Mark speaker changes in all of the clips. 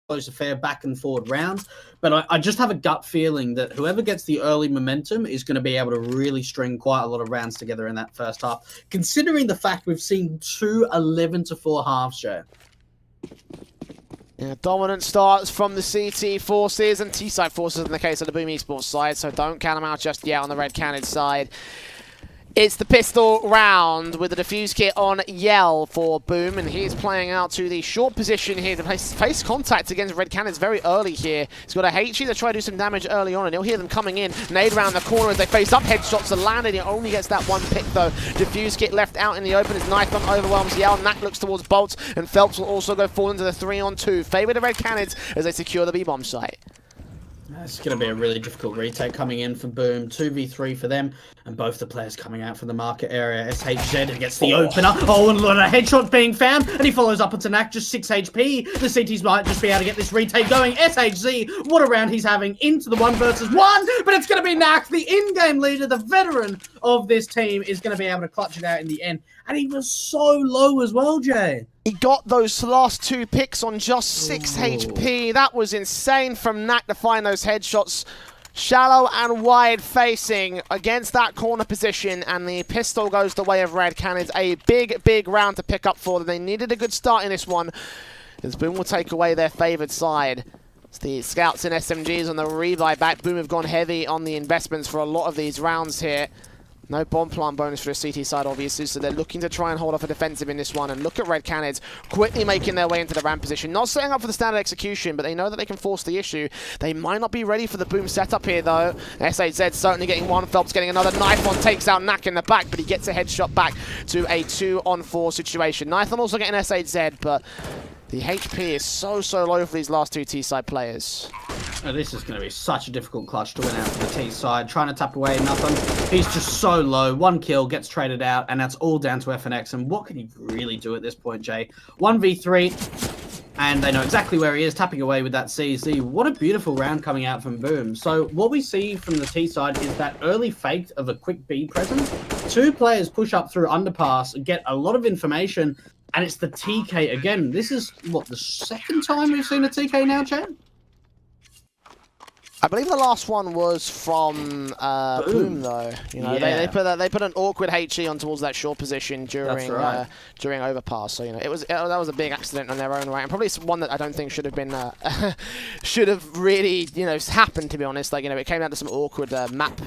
Speaker 1: close affair, back and forward rounds. But I just have a gut feeling that whoever gets the early momentum is going to be able to really string quite a lot of rounds together in that first half, considering the fact we've seen 2 11-4 halves, Jay.
Speaker 2: Yeah, dominant starts from the CT forces and T-side forces in the case of the Boom Esports side, so don't count them out just yet on the Red Canids side. It's the pistol round with the defuse kit on Yell for Boom, and he's playing out to the short position here to face contact against Red Canids very early here. He's got a HE to try to do some damage early on, and he'll hear them coming in. Nade around the corner as they face up. Headshots are landed. He only gets that one pick though. Defuse kit left out in the open as Knife overwhelms Yell. Knack looks towards Bolts, and Phelps will also go fall into the 3-on-2. Favor the Red Canids as they secure the B-bomb site.
Speaker 1: It's going to be a really difficult retake coming in for Boom. 2v3 for them, and both the players coming out from the market area. SHZ gets the opener. Oh, and a lot of headshots being found, and he follows up onto Knack, just 6 HP. The CTs might just be able to get this retake going. SHZ, what a round he's having into the 1 versus 1, but it's going to be Knack, the in-game leader, the veteran of this team, is going to be able to clutch it out in the end. And he was so low as well, Jay.
Speaker 2: He got those last 2 picks on just 6 HP. That was insane from Knack to find those headshots. Shallow and wide facing against that corner position, and the pistol goes the way of Red Canids. A big round to pick up for them. They needed a good start in this one, as Boom will take away their favoured side. It's the Scouts and SMGs on the rebuy back. Boom have gone heavy on the investments for a lot of these rounds here. No bomb plant bonus for the CT side, obviously, so they're looking to try and hold off a defensive in this one. And look at Red Canids quickly making their way into the ramp position. Not setting up for the standard execution, but they know that they can force the issue. They might not be ready for the Boom setup here, though. SHZ certainly getting one. Phelps getting another. Knife takes out Knack in the back, but he gets a headshot back to a 2-on-4 situation. Knife also getting SHZ, but the HP is so low for these last 2 T-side players.
Speaker 1: Oh, this is going to be such a difficult clutch to win out for the T side. Trying to tap away, nothing. He's just so low. 1 kill, gets traded out, and that's all down to FNX. And what can he really do at this point, Jay? 1v3, and they know exactly where he is, tapping away with that CZ. What a beautiful round coming out from Boom. So what we see from the T side is that early fake of a quick B presence. 2 players push up through underpass, get a lot of information, and it's the TK again. This is, what, the 2nd time we've seen a TK now, Chad?
Speaker 2: I believe the last one was from Boom, though. You know, yeah. they put an awkward HE on towards that short position during during overpass. So you know, that was a big accident on their own right, and probably one that I don't think should have been should have really happened, to be honest. Like it came down to some awkward map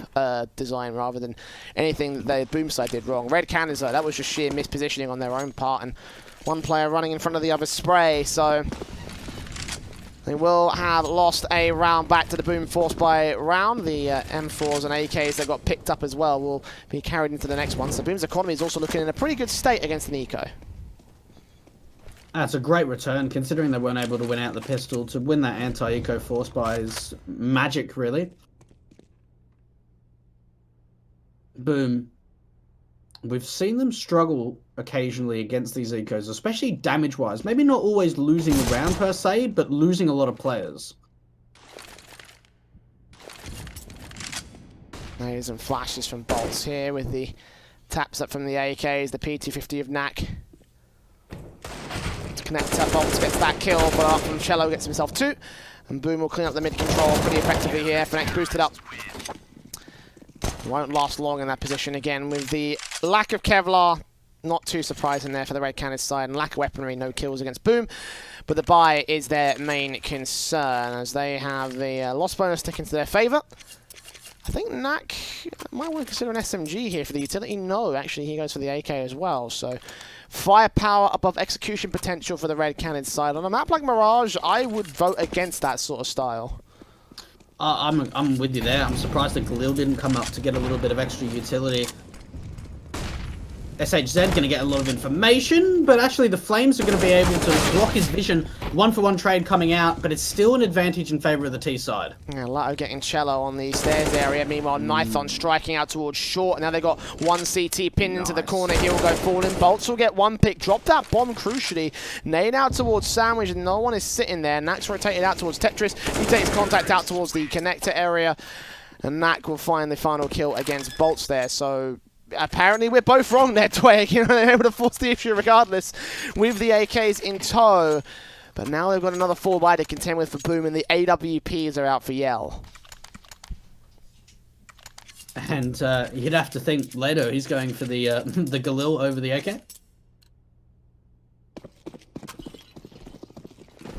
Speaker 2: design rather than anything that the Boom side did wrong. Red Canids, though, that was just sheer mispositioning on their own part, and one player running in front of the other spray. So they will have lost a round back to the Boom force by round. The M4s and AKs that got picked up as well will be carried into the next one. So Boom's economy is also looking in a pretty good state against an eco.
Speaker 1: That's a great return, considering they weren't able to win out the pistol. To win that anti-eco force buy is magic, really. Boom. We've seen them struggle occasionally against these ecos, especially damage-wise. Maybe not always losing a round per se, but losing a lot of players.
Speaker 2: There's some flashes from Bolts here with the taps up from the AKs, the P250 of Knack. To connect to Bolts, gets that kill, but after from Cello gets himself 2. And Boom will clean up the mid-control pretty effectively here. FNX boosted up. Won't last long in that position again with the lack of Kevlar. Not too surprising there for the Red Canids side, and lack of weaponry, no kills against Boom. But the buy is their main concern, as they have the loss bonus sticking to their favour. I think Knack might want to consider an SMG here for the utility. No, actually he goes for the AK as well. So firepower above execution potential for the Red Canids side. On a map like Mirage, I would vote against that sort of style.
Speaker 1: I'm with you there. I'm surprised that Khalil didn't come up to get a little bit of extra utility. SHZ going to get a lot of information, but actually the Flames are going to be able to block his vision. 1-for-1 trade coming out, but it's still an advantage in favour of the T side.
Speaker 2: Yeah, Lato getting Cello on the stairs area. Meanwhile, Knife striking out towards short. Now they've got 1 CT pinned into the corner. He'll go falling. Bolts will get 1 pick. Drop that bomb crucially. Nade out towards Sandwich, and no one is sitting there. Knack's rotated out towards Tetris. He takes contact out towards the connector area, and Knack will find the final kill against Bolts there. So apparently we're both wrong there, Twig. They're able to force the issue regardless with the AKs in tow. But now they've got another 4-buy to contend with for Boom, and the AWPs are out for Yell.
Speaker 1: And you'd have to think Ledo, he's going for the the Galil over the AK.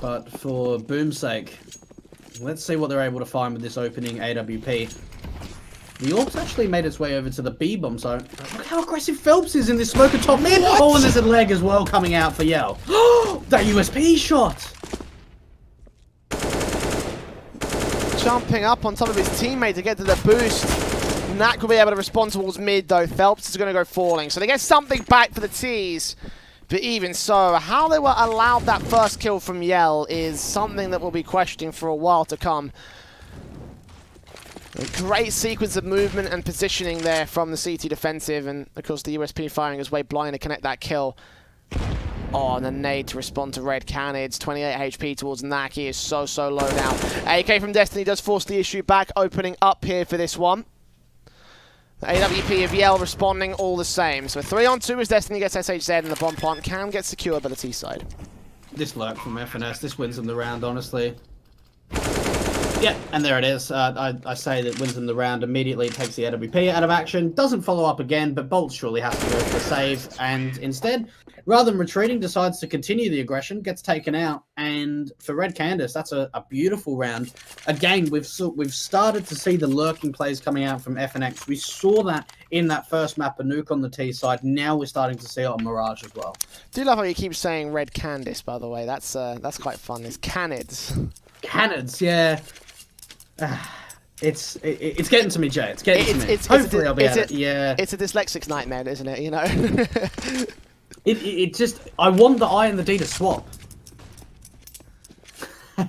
Speaker 1: But for Boom's sake, let's see what they're able to find with this opening AWP. The Orcs actually made its way over to the B bomb zone. Look how aggressive Phelps is in this smoker top mid. Oh, and there's a leg as well coming out for Yell. That USP shot.
Speaker 2: Jumping up on top of his teammate to get to the boost. Knack will be able to respond towards mid though. Phelps is going to go falling. So they get something back for the T's. But even so, how they were allowed that first kill from Yell is something that we'll be questioning for a while to come. A great sequence of movement and positioning there from the CT defensive, and of course the USP firing his way blind to connect that kill. Oh, and the nade to respond to Red Canids. 28 HP towards Knack. He is so low now. AK from Destiny does force the issue back, opening up here for this one. The AWP of Yell responding all the same. So 3-on-2 as Destiny gets SHZ, and the bomb plant can get secured by the T side.
Speaker 1: This lurk from FNS, this wins them the round, honestly. Yeah, and there it is. I say that wins them the round immediately, takes the AWP out of action, doesn't follow up again, but Bolt surely has to go for a save, and instead, rather than retreating, decides to continue the aggression, gets taken out, and for Red Candace, that's a beautiful round. Again, we've started to see the lurking plays coming out from FNX. We saw that in that first map, a nuke on the T side. Now we're starting to see it on Mirage as well.
Speaker 2: Do love how you keep saying Red Candace, by the way. That's quite fun. It's Canids.
Speaker 1: Canids, yeah. It's getting to me, Jay. It's getting to me. Hopefully I'll be at it. Yeah.
Speaker 2: It's a dyslexic's nightmare, isn't it? You know.
Speaker 1: it just, I want the I and the D to swap.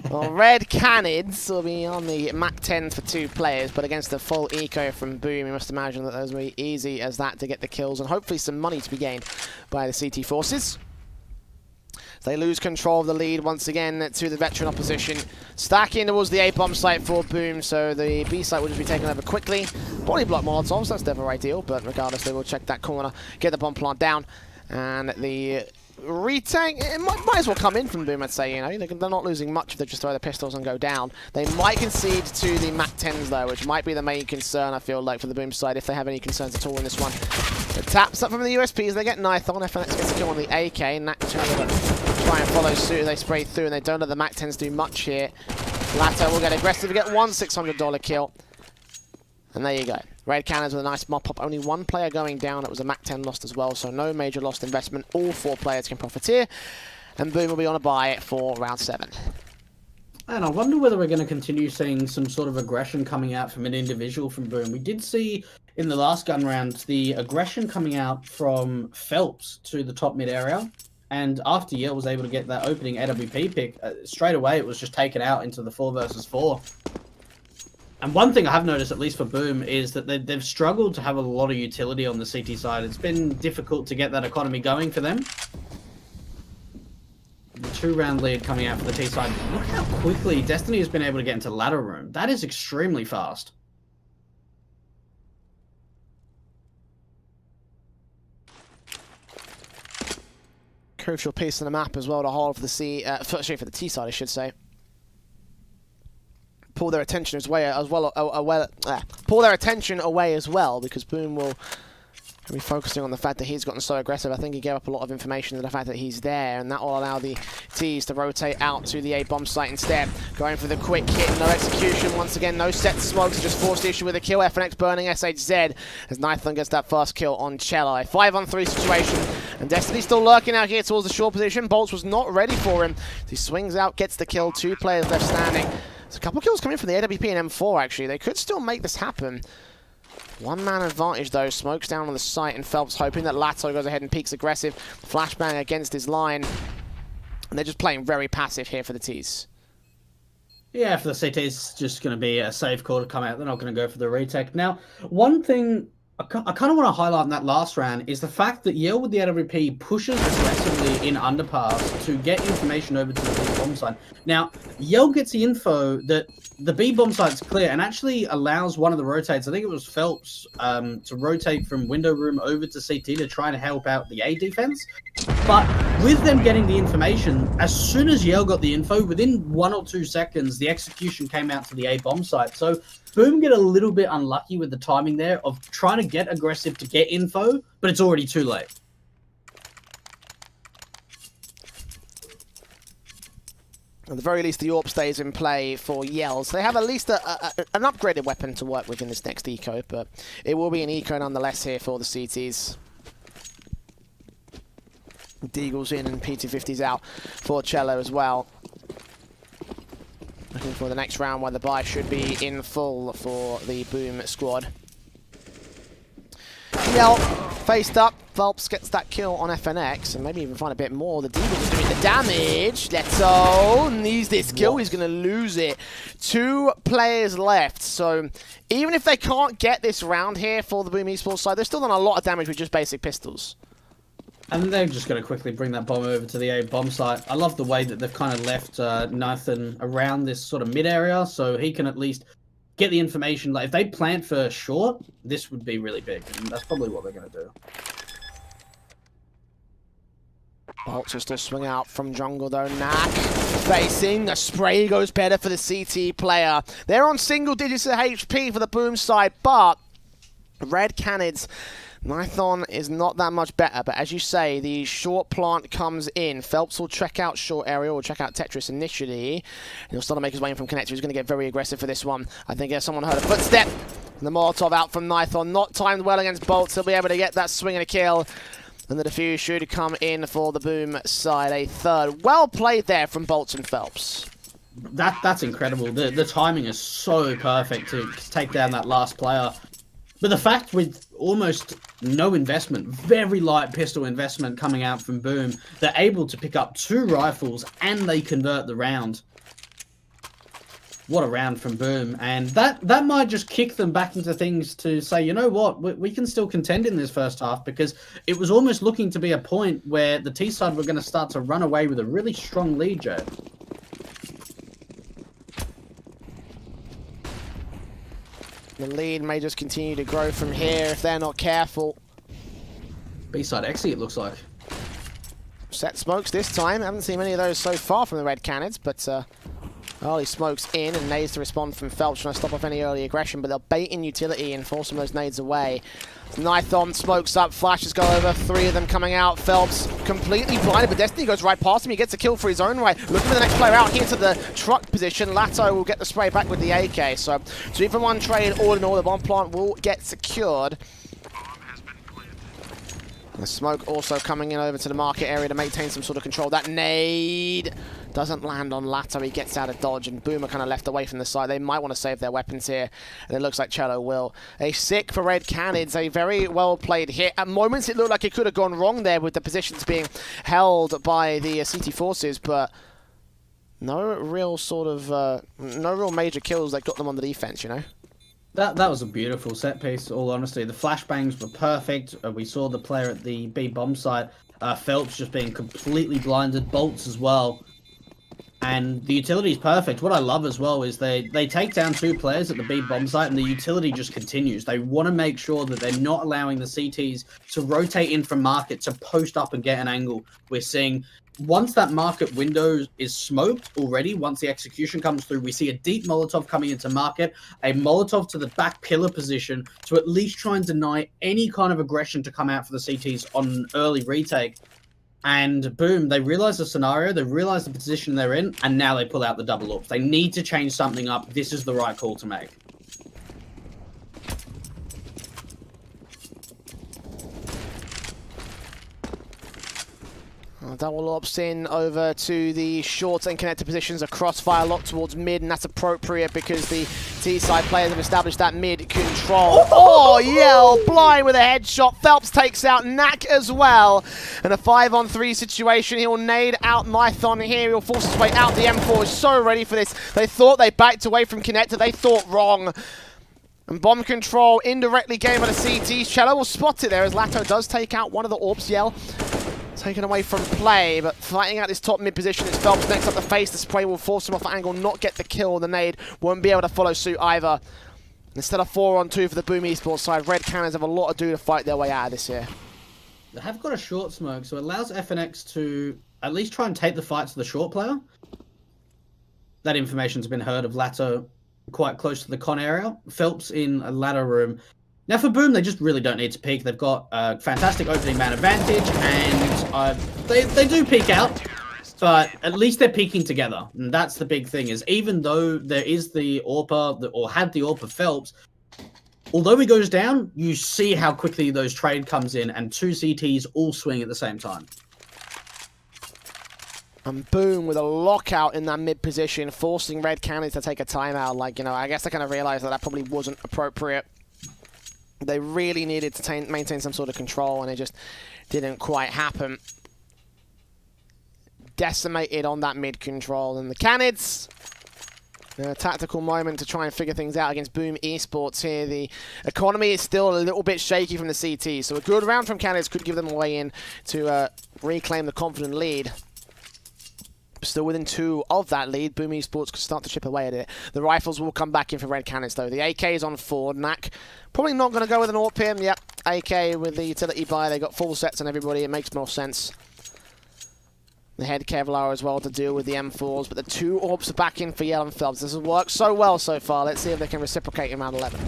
Speaker 2: Well, Red Canids will be on the Mac 10 for 2 players, but against the full eco from Boom, you must imagine that those will be easy as that to get the kills, and hopefully some money to be gained by the CT forces. They lose control of the lead once again to the veteran opposition. Stacking towards the A-bomb site for Boom, so the B site will just be taken over quickly. Body block Molotovs, that's never ideal, but regardless, they will check that corner, get the bomb plant down, and the retake, it might as well come in from Boom, I'd say, you know. They're not losing much if they just throw the pistols and go down. They might concede to the Mac 10s, though, which might be the main concern, I feel like, for the Boom side, if they have any concerns at all in this one. The taps up from the USPs, they get Knife on. FNX gets a kill on the AK, and Knack try and follow suit as they spray through, and they don't let the Mac 10s do much here. Latter will get aggressive, get one $600 kill. And there you go. Red Cannons with a nice mop-up. Only one player going down. It was a Mac 10 lost as well, so no major lost investment. All 4 players can profiteer. And Boom will be on a bye for round 7.
Speaker 1: And I wonder whether we're going to continue seeing some sort of aggression coming out from an individual from Boom. We did see in the last gun round the aggression coming out from Phelps to the top mid area. And after Yale was able to get that opening AWP pick, straight away it was just taken out into the 4 versus 4. And one thing I have noticed, at least for Boom, is that they've struggled to have a lot of utility on the CT side. It's been difficult to get that economy going for them. The 2-round lead coming out for the T side. Look how quickly Destiny has been able to get into ladder room. That is extremely fast.
Speaker 2: Crucial piece on the map as well to hold for the for the T side, I should say. Pull their attention pull their attention away as well, because Boom will be focusing on the fact that he's gotten so aggressive. I think he gave up a lot of information to the fact that he's there, and that will allow the T's to rotate out to the A-bomb site instead. Going for the quick hit, no execution. Once again, no set smokes, just forced the issue with a kill. FNX burning SHZ as Nithan gets that first kill on Cello. A 5-on-3 situation, and Destiny still lurking out here towards the short position. Bolts was not ready for him. He swings out, gets the kill. 2 players left standing. There's a couple of kills coming from the AWP and M4, actually. They could still make this happen. 1-man advantage, though. Smokes down on the site, and Phelps hoping that Lato goes ahead and peeks aggressive. Flashbang against his line. And they're just playing very passive here for the T's.
Speaker 1: Yeah, for the CT's just going to be a safe call to come out. They're not going to go for the retake. Now, one thing I kind of want to highlight in that last round is the fact that Yale with the AWP pushes aggressively in underpass to get information over to the bomb site. Now, Yell gets the info that the B bomb site's clear and actually allows one of the rotates, I think it was Phelps, to rotate from window room over to CT to try and help out the A defense. But with them getting the information, as soon as Yell got the info, within 1 or 2 seconds, the execution came out to the A bomb site. So Boom get a little bit unlucky with the timing there of trying to get aggressive to get info, but it's already too late.
Speaker 2: At the very least, the AWP stays in play for Yell. So they have at least an upgraded weapon to work with in this next eco, but it will be an eco nonetheless here for the CTs. Deagle's in and P250's out for Cello as well. Looking for the next round where the buy should be in full for the Boom squad. Yell faced up. Phelps gets that kill on FNX and maybe even find a bit more. The Deagle is doing the damage. Leto needs this kill. He's going to lose it. 2 players left. So even if they can't get this round here for the Boom Esports side, they've still done a lot of damage with just basic pistols.
Speaker 1: And they're just going to quickly bring that bomb over to the A bomb site. I love the way that they've kind of left Nathan around this sort of mid area, so he can at least get the information. Like if they plant for short, this would be really big, and that's probably what they're going to do.
Speaker 2: Bolts will still swing out from jungle though. Knack facing. The spray goes better for the CT player. They're on single digits of HP for the Boom side, but Red Canids, Nython is not that much better, but as you say, the short plant comes in. Phelps will check out short area, or check out Tetris initially. He'll start to make his way in from Connector. He's going to get very aggressive for this one. I think someone heard a footstep. And the Molotov out from Nython. Not timed well against Bolts. He'll be able to get that swing and a kill. And the defuse should come in for the Boom side. A third. Well played there from Bolts and Phelps.
Speaker 1: That's incredible. The timing is so perfect to take down that last player. But the fact with almost no investment, very light pistol investment coming out from Boom, they're able to pick up 2 rifles and they convert the round. What a round from Boom. And that might just kick them back into things to say, you know what, we can still contend in this first half, because it was almost looking to be a point where the T side were going to start to run away with a really strong lead, Joe.
Speaker 2: The lead may just continue to grow from here if they're not careful.
Speaker 1: B-side exit, it looks like.
Speaker 2: Set smokes this time. Haven't seen many of those so far from the Red Canids, but early smokes in and nades to respond from Phelps, trying to stop off any early aggression, but they'll bait in utility and force some of those nades away. Nython smokes up, flashes go over, 3 of them coming out. Phelps completely blinded, but Destiny goes right past him. He gets a kill for his own way. Looking for the next player out here to the truck position. Lato will get the spray back with the AK. So 2-for-1 trade, all in all. The bomb plant will get secured. The smoke also coming in over to the market area to maintain some sort of control. That nade doesn't land on Lato. He gets out of dodge, and Boomer kind of left away from the side. They might want to save their weapons here, and it looks like Cello will. A sick for Red Canids, a very well-played hit. At moments, it looked like it could have gone wrong there with the positions being held by the CT forces, but no real sort of, no real major kills that got them on the defense, you know?
Speaker 1: That was a beautiful set piece, all honesty. The flashbangs were perfect. We saw the player at the B bomb site, Phelps just being completely blinded, Bolts as well. And the utility is perfect. What I love as well is they take down 2 players at the B bomb site, and the utility just continues. They want to make sure that they're not allowing the CTs to rotate in from market to post up and get an angle. We're seeing once that market window is smoked already, once the execution comes through, we see a deep Molotov coming into market, a Molotov to the back pillar position to at least try and deny any kind of aggression to come out for the CTs on an early retake. And boom, they realize the scenario, they realize the position they're in, and now they pull out the double ups. They need to change something up. This is the right call to make.
Speaker 2: Double ops in over to the short and connected positions, a crossfire lock towards mid, and that's appropriate because the T-side players have established that mid control. Oh, Yell blind with a headshot. Phelps takes out Knack as well. And a 5-on-3 situation. He'll nade out Nython here. He'll force his way out. The M4 is so ready for this. They thought they backed away from connector. They thought wrong. And bomb control indirectly gave by the CTs. Cello will spot it there as Lato does take out one of the AWPs. Yell taken away from play, but fighting out this top mid position. It's Phelps next up the face. The spray will force him off the angle, not get the kill. The nade won't be able to follow suit either. Instead of 4-on-2 for the Boom Esports side, Red Canids have a lot to do to fight their way out of this here.
Speaker 1: They have got a short smoke, so it allows FNX to at least try and take the fight to the short player. That information's been heard of Lato quite close to the con area. Phelps in a ladder room. Now for Boom, they just really don't need to peek. They've got a fantastic opening man advantage, and they do peek out, but at least they're peeking together. And that's the big thing, is even though there is the AWPer, or had the AWPer Phelps, although he goes down, you see how quickly those trade comes in, and 2 CTs all swing at the same time.
Speaker 2: And Boom with a lockout in that mid position, forcing Red Canids to take a timeout. Like, you know, I guess they kind of realized that probably wasn't appropriate. They really needed to maintain some sort of control, and it just didn't quite happen. Decimated on that mid control, and the Canids, a tactical moment to try and figure things out against Boom Esports here. The economy is still a little bit shaky from the CT, so a good round from Canids could give them a way in to reclaim the confident lead. Still within 2 of that lead, Boom Esports could start to chip away at it. The rifles will come back in for Red Canids though. The AK is on 4. Knack probably not going to go with an AWP him. Yep, AK with the utility buy. They got full sets on everybody. It makes more sense. The head Kevlar as well to deal with the M4s, but the 2 AWPs are back in for Yell and Phelps. This has worked so well so far. Let's see if they can reciprocate in round 11.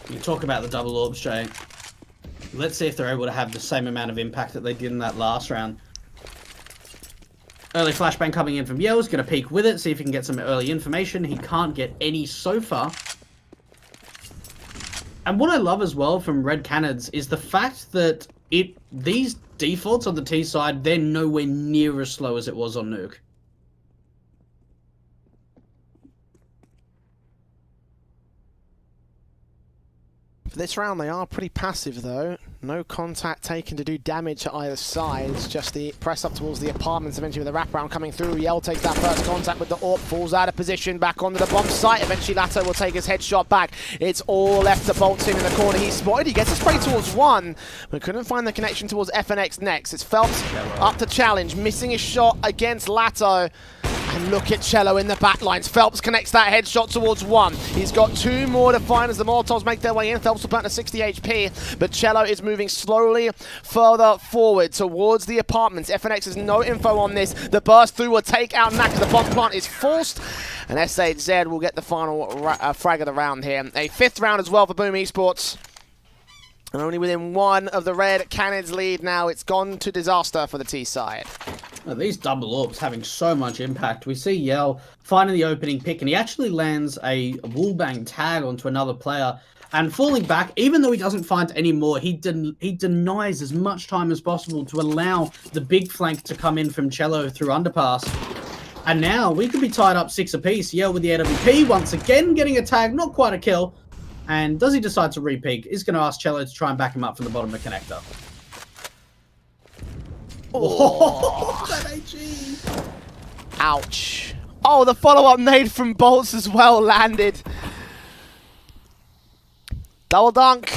Speaker 1: You talk about the double AWPs, Jay. Let's see if they're able to have the same amount of impact that they did in that last round. Early flashbang coming in from Yell's going to peek with it, see if he can get some early information. He can't get any so far. And what I love as well from Red Canids is the fact that these defaults on the T side, they're nowhere near as slow as it was on Nuke.
Speaker 2: For this round, they are pretty passive though. No contact taken to do damage to either side. It's just the press up towards the apartments eventually with the wraparound coming through. Yell takes that first contact with the AWP, falls out of position, back onto the bomb site. Eventually Lato will take his headshot back. It's all left to Bolts in the corner. He's spotted, he gets a spray towards 1, but couldn't find the connection towards FNX next. It's Phelps up to challenge, missing his shot against Lato. And look at Cello in the back lines. Phelps connects that headshot towards 1. He's got 2 more to find as the Molotovs make their way in. Phelps will put to 60 HP, but Cello is moving slowly further forward towards the apartments. FNX has no info on this. The burst through will take out Knack. The bomb plant is forced, and SHZ will get the final frag of the round here. A 5th round as well for Boom Esports. And only within 1 of the Red Canids lead now. It's gone to disaster for the T side.
Speaker 1: These double AWPs having so much impact. We see Yell finding the opening pick, and he actually lands a wallbang tag onto another player. And falling back, even though he doesn't find any more, he denies as much time as possible to allow the big flank to come in from Cello through underpass. And now we could be tied up 6 apiece. Yell with the AWP, once again getting a tag, not quite a kill. And does he decide to re-peek? He's going to ask Cello to try and back him up from the bottom of the connector. Oh, that AG.
Speaker 2: Ouch. Oh, the follow-up nade from Bolts as well landed. Double dunk.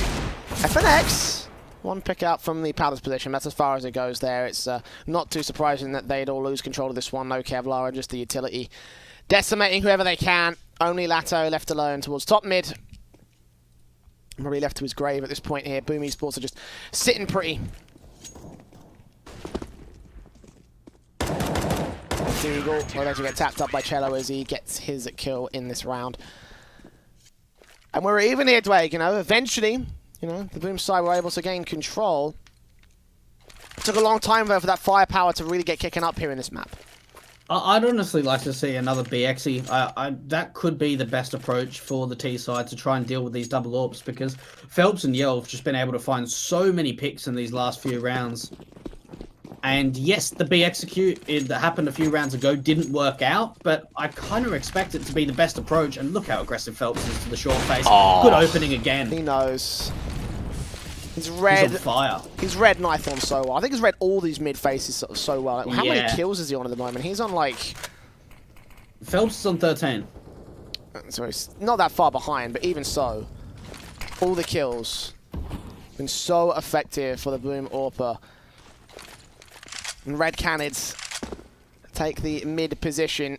Speaker 2: FNX. 1 pick out from the Palace position. That's as far as it goes there. It's not too surprising that they'd all lose control of this one. No Kevlar and just the utility. Decimating whoever they can. Only Lato left alone towards top mid. Probably left to his grave at this point here. Boom Esports are just sitting pretty. Eagle will eventually get tapped up by Cello as he gets his kill in this round. And we're even here, Dwayne, you know, eventually, you know, the Boom side were able to gain control. It took a long time, though, for that firepower to really get kicking up here in this map.
Speaker 1: I'd honestly like to see another BXE. That could be the best approach for the T side to try and deal with these double AWPs, because Phelps and Yell have just been able to find so many picks in these last few rounds. And yes, the B execute that happened a few rounds ago didn't work out, but I kind of expect it to be the best approach. And look how aggressive Phelps is to the short face. Oh, good opening again.
Speaker 2: He knows. He's read.
Speaker 1: He's on fire.
Speaker 2: He's read Nithorn so well. I think he's read all these mid faces so well. Like, how many kills is he on at the moment? He's on like.
Speaker 1: Phelps is on 13.
Speaker 2: So he's not that far behind, but even so, all the kills. Been so effective for the Boom AWPer. And Red Canids take the mid position.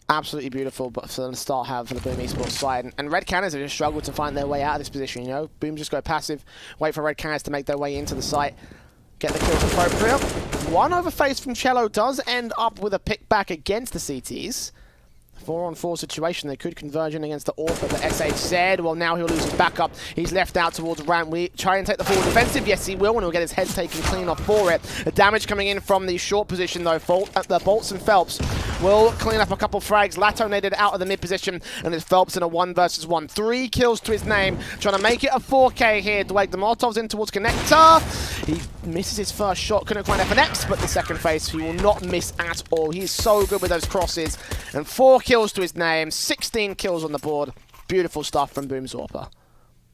Speaker 2: Absolutely beautiful, but for the start have for the Boom Esports side. And Red Canids have just struggled to find their way out of this position, you know? Boom just go passive, wait for Red Canids to make their way into the site, get the kills appropriate. One overface from Cello does end up with a pick back against the CTs. 4-on-4 situation, they could converge in against the AWPer, but SHZ, well now he'll lose his backup. He's left out towards ramp. We try and take the forward defensive, yes he will, and he'll get his head taken clean off for it. The damage coming in from the short position though, the Bolts and Phelps will clean up a couple frags. Lato naded out of the mid position, and it's Phelps in a 1 versus 1. 3 kills to his name, trying to make it a 4K here. Dwight the Molotovs in towards Connector. He misses his first shot, couldn't quite FNX, but the second phase he will not miss at all. He's so good with those crosses, and 4 kills to his name, 16 kills on the board. Beautiful stuff from Boom AWPer.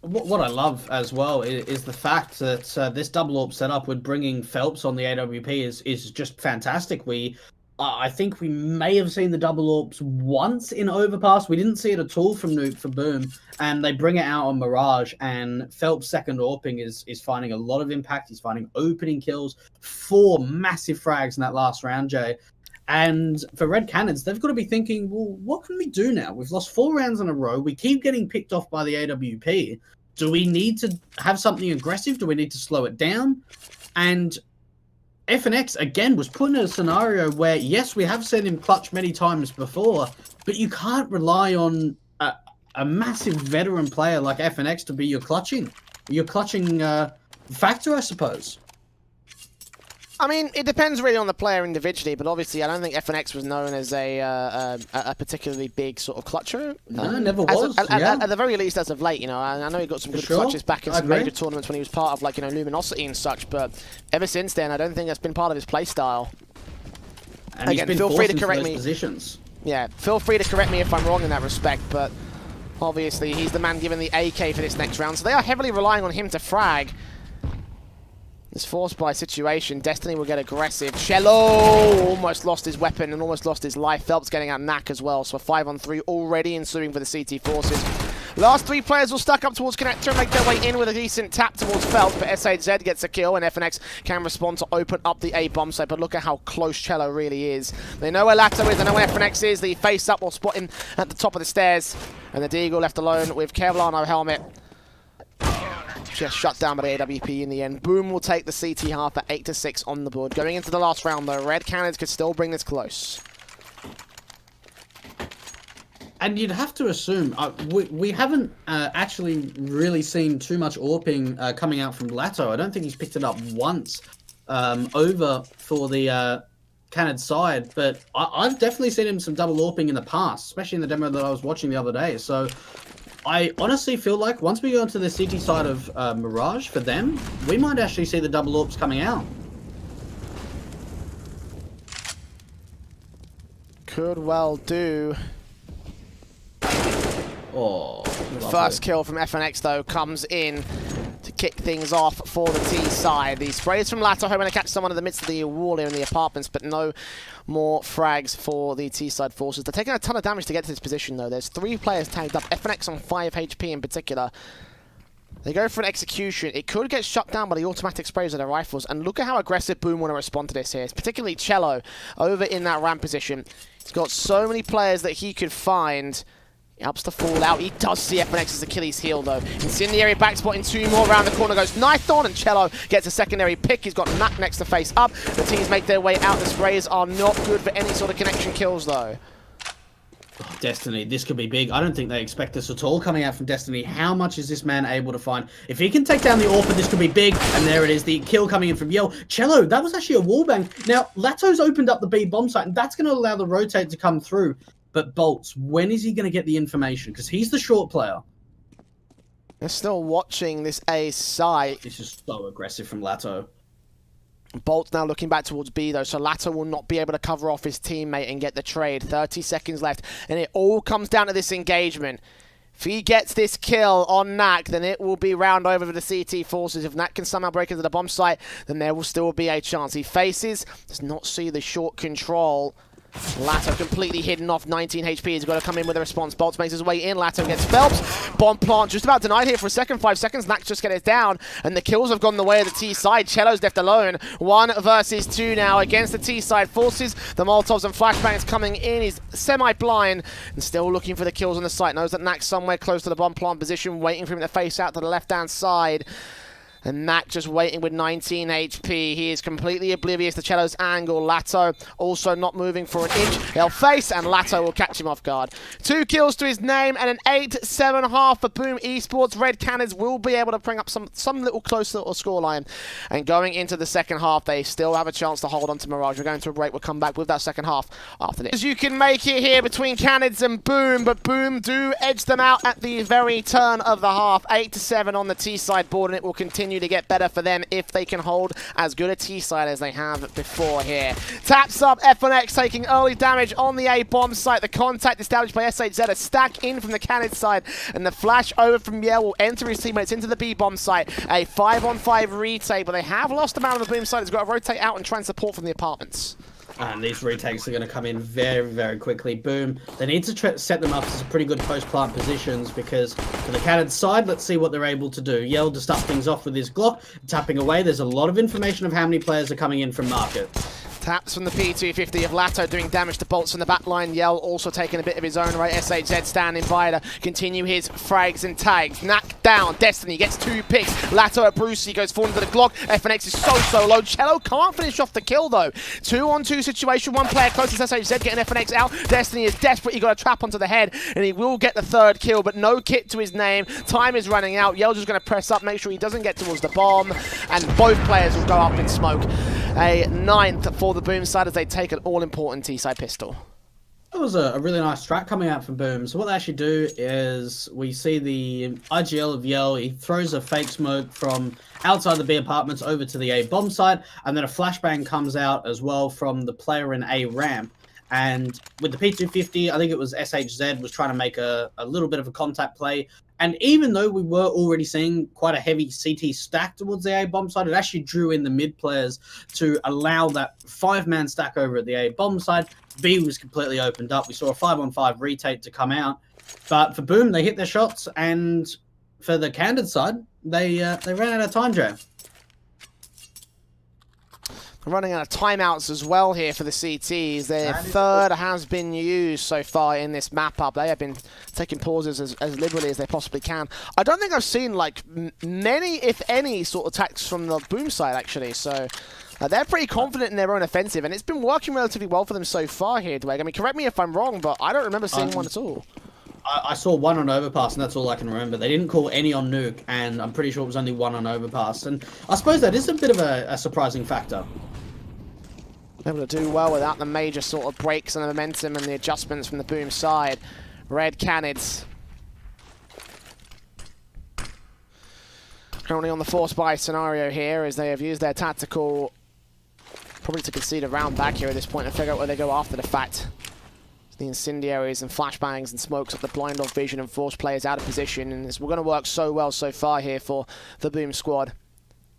Speaker 1: What I love as well is the fact that this double AWP setup with bringing Phelps on the AWP is just fantastic. I think we may have seen the double AWPs once in Overpass. We didn't see it at all from Nuke for Boom, and they bring it out on Mirage, and Phelps' second AWPing is finding a lot of impact. He's finding opening kills, 4 massive frags in that last round, Jay. And for Red Canids, they've got to be thinking, well, what can we do now? We've lost 4 rounds in a row. We keep getting picked off by the AWP. Do we need to have something aggressive? Do we need to slow it down? And FNX, again, was put in a scenario where, yes, we have seen him clutch many times before, but you can't rely on a massive veteran player like FNX to be your clutching factor, I suppose.
Speaker 2: I mean, it depends really on the player individually, but obviously I don't think FNX was known as a particularly big sort of clutcher.
Speaker 1: No, never was.
Speaker 2: At the very least, as of late, you know, I know he got some good clutches back in some major tournaments when he was part of, like, you know, Luminosity and such, but ever since then, I don't think that's been part of his play style.
Speaker 1: And again, feel free to correct me. Positions.
Speaker 2: Yeah, feel free to correct me if I'm wrong in that respect, but obviously he's the man given the AK for this next round, so they are heavily relying on him to frag. This forced by situation, Destiny will get aggressive. Cello almost lost his weapon and almost lost his life. Phelps getting out Knack as well, so a 5-on-3 already ensuing for the CT forces. Last 3 players will stack up towards Connector and make their way in with a decent tap towards Phelps, but SHZ gets a kill and FNX can respond to open up the A bomb site, but look at how close Cello really is. They know where Lato is, they know where FNX is. The face up will spot him at the top of the stairs, and the Deagle left alone with Kevlar no helmet. Just shut down by the AWP in the end. Boom will take the CT half at 8-6 on the board. Going into the last round though, Red Canids could still bring this close.
Speaker 1: And you'd have to assume, we haven't actually really seen too much AWPing coming out from Lato. I don't think he's picked it up once over for the Canids side, but I've definitely seen him some double AWPing in the past, especially in the demo that I was watching the other day. So I honestly feel like once we go into the CT side of Mirage, for them, we might actually see the double AWPs coming out.
Speaker 2: Could well do.
Speaker 1: Oh,
Speaker 2: first kill from FNX though comes in to kick things off for the T side. The sprays from Lato hoping to catch someone in the midst of the wall here in the apartments, but no more frags for the T side forces. They're taking a ton of damage to get to this position though. There's 3 players tagged up, FNX on 5 HP in particular. They go for an execution. It could get shut down by the automatic sprays of their rifles, and look at how aggressive Boom want to respond to this here. It's particularly Cello over in that ramp position. He's got so many players that he could find. He helps to fall out. He does see FNX's Achilles heel though. Incendiary backspotting 2 more around the corner. Goes Knife on, and Cello gets a secondary pick. He's got Mac next to face up. The teams make their way out. The sprays are not good for any sort of connection kills though.
Speaker 1: Oh, Destiny, this could be big. I don't think they expect this at all coming out from Destiny. How much is this man able to find? If he can take down the AWPer, this could be big. And there it is, the kill coming in from Yell. Cello, that was actually a wallbang. Now, Lato's opened up the B bomb site, and that's going to allow the rotate to come through. But Bolts, when is he going to get the information? Because he's the short player.
Speaker 2: They're still watching this A site.
Speaker 1: This is so aggressive from Lato.
Speaker 2: Bolt's now looking back towards B though, so Lato will not be able to cover off his teammate and get the trade. 30 seconds left, and it all comes down to this engagement. If he gets this kill on Knack, then it will be round over for the CT forces. If Knack can somehow break into the bomb site, then there will still be a chance. He faces, does not see the short control. Lato completely hidden off, 19 HP. He's got to come in with a response. Bolts makes his way in. Lato gets Phelps. Bomb plant just about denied here for a second. 5 seconds. Nax just get it down. And the kills have gone the way of the T side. Cello's left alone. 1 versus 2 now against the T side. Forces the Molotovs and flashbangs coming in. He's semi-blind and still looking for the kills on the site. Knows that Nax somewhere close to the bomb plant position, waiting for him to face out to the left-hand side. And Mac just waiting with 19 HP. He is completely oblivious to Cello's angle. Lato also not moving for an inch. He'll face, and Lato will catch him off guard. 2 kills to his name, and an 8-7.5 for Boom Esports. Red Canids will be able to bring up some little close little scoreline. And going into the second half, they still have a chance to hold on to Mirage. We're going to a break. We'll come back with that second half after this. You can make it here between Canids and Boom, but Boom do edge them out at the very turn of the half. 8-7 on the T-side board, and it will continue to get better for them if they can hold as good a T-side as they have before here. Taps up, F1X taking early damage on the A-bomb site. The contact established by SHZ, a stack in from the Canids side, and the flash over from Yale will enter his teammates into the B-bomb site. A 5-on-5 retake, but they have lost a man on the Boom side. He's got to rotate out and try and support from the apartments.
Speaker 1: And these retakes are going to come in very, very quickly. Boom. They need to set them up as pretty good post-plant positions because for the Canids side, let's see what they're able to do. Yell to start things off with his Glock, tapping away. There's a lot of information of how many players are coming in from market.
Speaker 2: Taps from the P250 of Lato doing damage to bolts from the back line. Yell also taking a bit of his own right. SHZ standing by to continue his frags and tags. Knock down. Destiny gets 2 picks. Lato at Bruce. He goes forward to the Glock. FNX is so low. Cello can't finish off the kill though. 2-on-2 situation. 1 player closest SHZ getting FNX out. Destiny is desperate. He got a trap onto the head and he will get the 3rd kill, but no kit to his name. Time is running out. Yell just going to press up, make sure he doesn't get towards the bomb, and both players will go up in smoke. A 9th for the Boom side as they take an all-important T-side pistol.
Speaker 1: That was a really nice track coming out from Boom. So what they actually do is we see the IGL of Yell. He throws a fake smoke from outside the B apartments over to the A bomb site, and then a flashbang comes out as well from the player in A ramp. And with the P250, I think it was SHZ was trying to make a little bit of a contact play. And even though we were already seeing quite a heavy CT stack towards the A bomb side, it actually drew in the mid players to allow that 5-man stack over at the A bomb side. B was completely opened up. We saw a 5-on-5 retake to come out. But for Boom, they hit their shots. And for the Candid side, they ran out of time, Jay.
Speaker 2: Running out of timeouts as well here for the CTs. Their 3rd has been used so far in this map up. They have been taking pauses as liberally as they possibly can. I don't think I've seen like many, if any, sort of attacks from the Boom side actually. So they're pretty confident in their own offensive, and it's been working relatively well for them so far here, Dwayne. I mean, correct me if I'm wrong, but I don't remember seeing one at all.
Speaker 1: I saw 1 on overpass, and that's all I can remember. They didn't call any on nuke, and I'm pretty sure it was only 1 on overpass. And I suppose that is a bit of a surprising factor.
Speaker 2: Able to do well without the major sort of breaks and the momentum and the adjustments from the Boom side. Red Canids currently on the force buy scenario here as they have used their tactical probably to concede a round back here at this point and figure out where they go after the fact. The incendiaries and flashbangs and smokes of the blind off vision and force players out of position, and we're going to work so well so far here for the Boom squad.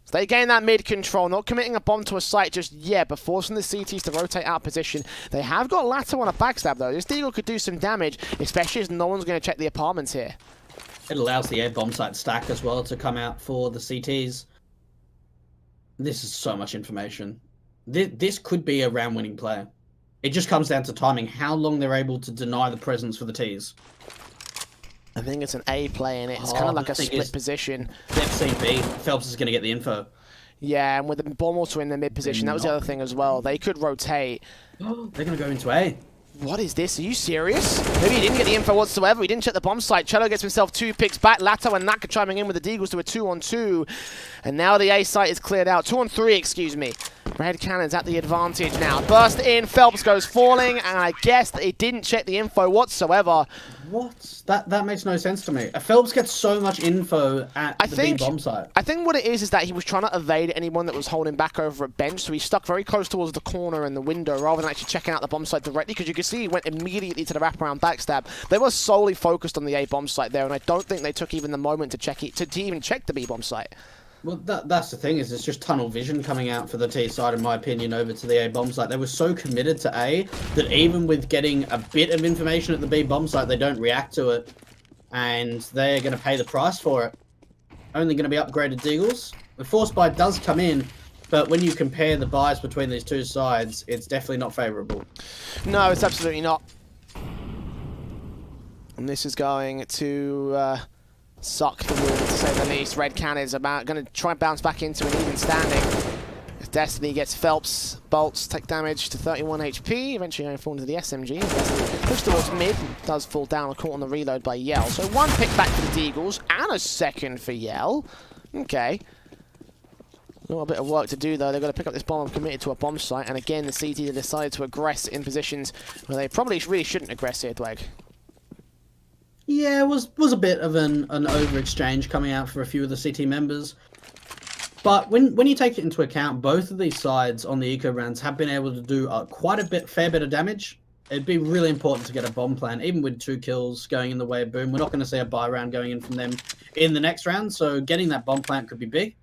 Speaker 2: So they gain that mid control, not committing a bomb to a site just yet, but forcing the CTs to rotate out of position. They have got Lato on a backstab though. This Deagle could do some damage, especially as no one's going to check the apartments here.
Speaker 1: It allows the air bomb site stack as well to come out for the CTs. This is so much information. This could be a round-winning play. It just comes down to timing, how long they're able to deny the presence for the Ts.
Speaker 2: I think it's an A play in it. It's kind of like a split position.
Speaker 1: They've seen B. Phelps is going to get the info.
Speaker 2: Yeah, and with the bomb also in the mid position, that was the other thing as well. They could rotate.
Speaker 1: They're going to go into A.
Speaker 2: What is this? Are you serious? Maybe he didn't get the info whatsoever. He didn't check the bomb site. Cello gets himself 2 picks back. Lato and Naka chiming in with the Deagles to a 2-on-2. And now the A site is cleared out. 2-on-3, excuse me. Red Cannon's at the advantage now. Burst in. Phelps goes falling. And I guess that he didn't check the info whatsoever.
Speaker 1: What? That makes no sense to me. Phelps gets so much info at the B bomb site.
Speaker 2: I think what it is that he was trying to evade anyone that was holding back over a bench, so he stuck very close towards the corner and the window rather than actually checking out the bomb site directly, because you can see he went immediately to the wraparound backstab. They were solely focused on the A bomb site there, and I don't think they took even the moment to check it, to even check the B bomb site.
Speaker 1: Well, that's the thing, is it's just tunnel vision coming out for the T side, in my opinion, over to the A bomb site. They were so committed to A that even with getting a bit of information at the B bomb site, they don't react to it. And they're going to pay the price for it. Only going to be upgraded Deagles. The force buy does come in, but when you compare the buys between these two sides, it's definitely not favourable.
Speaker 2: No, it's absolutely not. And this is going to suck the wound, to say the least. Red Canids are going to try and bounce back into an even standing. As Destiny gets Phelps, bolts, take damage to 31 HP, eventually going forward into the SMG. Destiny pushed towards mid, does fall down, caught on the reload by Yell. So one pick back for the Deagles, and a second for Yell. Okay. A little bit of work to do, though. They've got to pick up this bomb. I'm committed to a bomb site. And again, the CT decided to aggress in positions where they probably really shouldn't aggress here, Dweg.
Speaker 1: Yeah, it was a bit of an over-exchange coming out for a few of the CT members. But when you take it into account, both of these sides on the eco rounds have been able to do quite a fair bit of damage. It'd be really important to get a bomb plan, even with 2 kills going in the way of Boom. We're not going to see a buy round going in from them in the next round, so getting that bomb plant could be big.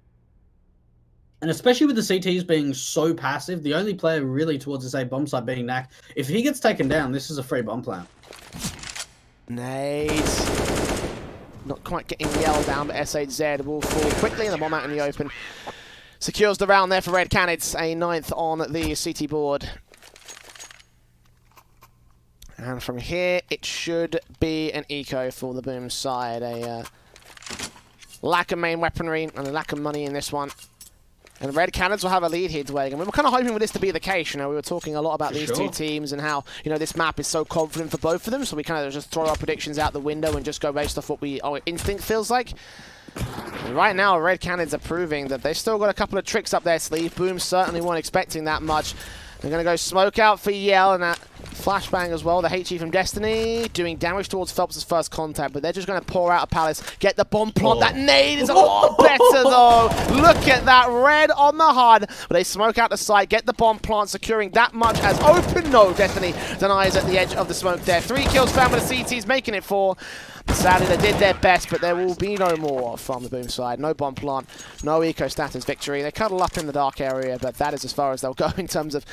Speaker 1: And especially with the CTs being so passive, the only player really towards this A bomb site being Knack. If he gets taken down, this is a free bomb plant.
Speaker 2: Nades. Not quite getting Yell down, but SHZ will fall quickly, and the bomb out in the open secures the round there for Red Canids. A 9th on the CT board. And from here, it should be an eco for the Boom side. A lack of main weaponry and a lack of money in this one. And Red Canids will have a lead here, Dwayne. And we were kind of hoping for this to be the case. You know, we were talking a lot about these two teams and how, you know, this map is so confident for both of them. So we kind of just throw our predictions out the window and just go based off what our instinct feels like. And right now, Red Canids are proving that they've still got a couple of tricks up their sleeve. Boom certainly weren't expecting that much. They're going to go smoke out for Yell and that flashbang as well. The HE from Destiny doing damage towards Phelps' first contact, but they're just going to pour out a Palace, get the bomb plant. That nade is a lot better though. Look at that, red on the HUD. But they smoke out the site, get the bomb plant, securing that much as open. No, Destiny denies at the edge of the smoke there. 3 kills found with the CTs, making it 4. Sadly, they did their best, but there will be no more from the Boom side. No bomb plant, no eco status victory. They cuddle up in the dark area, but that is as far as they'll go in terms of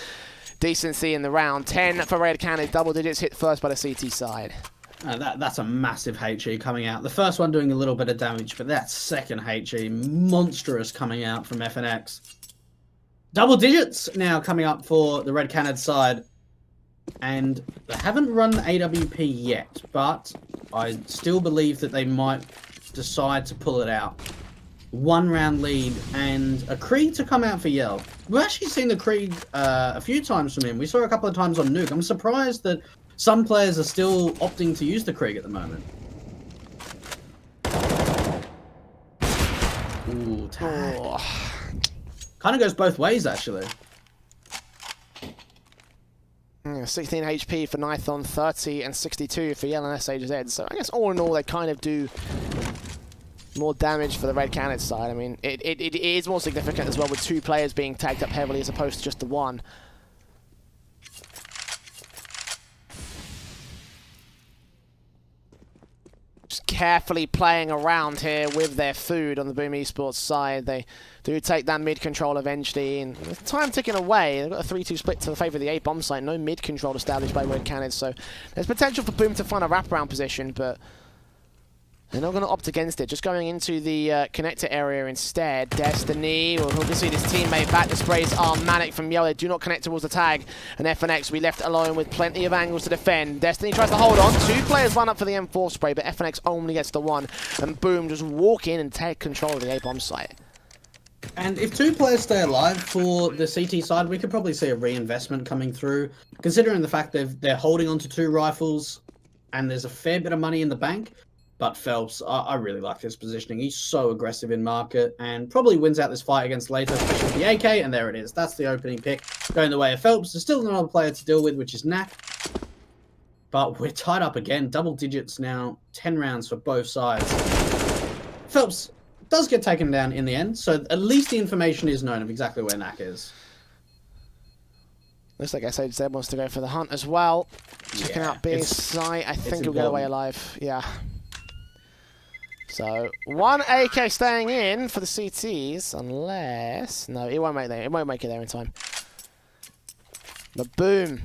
Speaker 2: decency in the round. 10 for Red Canids, double digits hit first by the CT side.
Speaker 1: That's a massive HE coming out. The first one doing a little bit of damage, but that second HE, monstrous coming out from FNX. Double digits now coming up for the Red Canids side. And they haven't run AWP yet, but I still believe that they might decide to pull it out. 1 round lead and a Krieg to come out for Yell. We've actually seen the Krieg a few times from him. We saw a couple of times on Nuke. I'm surprised that some players are still opting to use the Krieg at the moment. Ooh, tag. Oh. Kind of goes both ways, actually.
Speaker 2: 16 HP for Nithon, 30 and 62 for Yell and SHZ. So I guess all in all, they kind of do more damage for the Red Canids side. I mean, it is more significant as well with 2 players being tagged up heavily as opposed to just the 1. Just carefully playing around here with their food on the Boom Esports side. They do take that mid control eventually, and with time ticking away, they've got a 3-2 split to the favour of the A bomb site. No mid control established by Red Canids, so there's potential for Boom to find a wraparound position, but they're not going to opt against it. Just going into the connector area instead. Destiny will see this teammate back. The sprays are manic from Yell. They do not connect towards the tag. And FNX will be left alone with plenty of angles to defend. Destiny tries to hold on. 2 players line up for the M4 spray, but FNX only gets the 1. And Boom just walk in and take control of the A-bomb site.
Speaker 1: And if 2 players stay alive for the CT side, we could probably see a reinvestment coming through. Considering the fact they're holding on to 2 rifles and there's a fair bit of money in the bank. But Phelps, I really like his positioning. He's so aggressive in market and probably wins out this fight against Later, especially with the AK. And there it is. That's the opening pick. Going the way of Phelps. There's still another player to deal with, which is Knack. But we're tied up again. Double digits now. 10 rounds for both sides. Phelps does get taken down in the end. So at least the information is known of exactly where Knack is.
Speaker 2: Looks like SHZ wants to go for the hunt as well. Checking out B site. I think he'll get away alive. Yeah. So, one AK staying in for the CTs, unless... No, it won't make it there in time. But boom.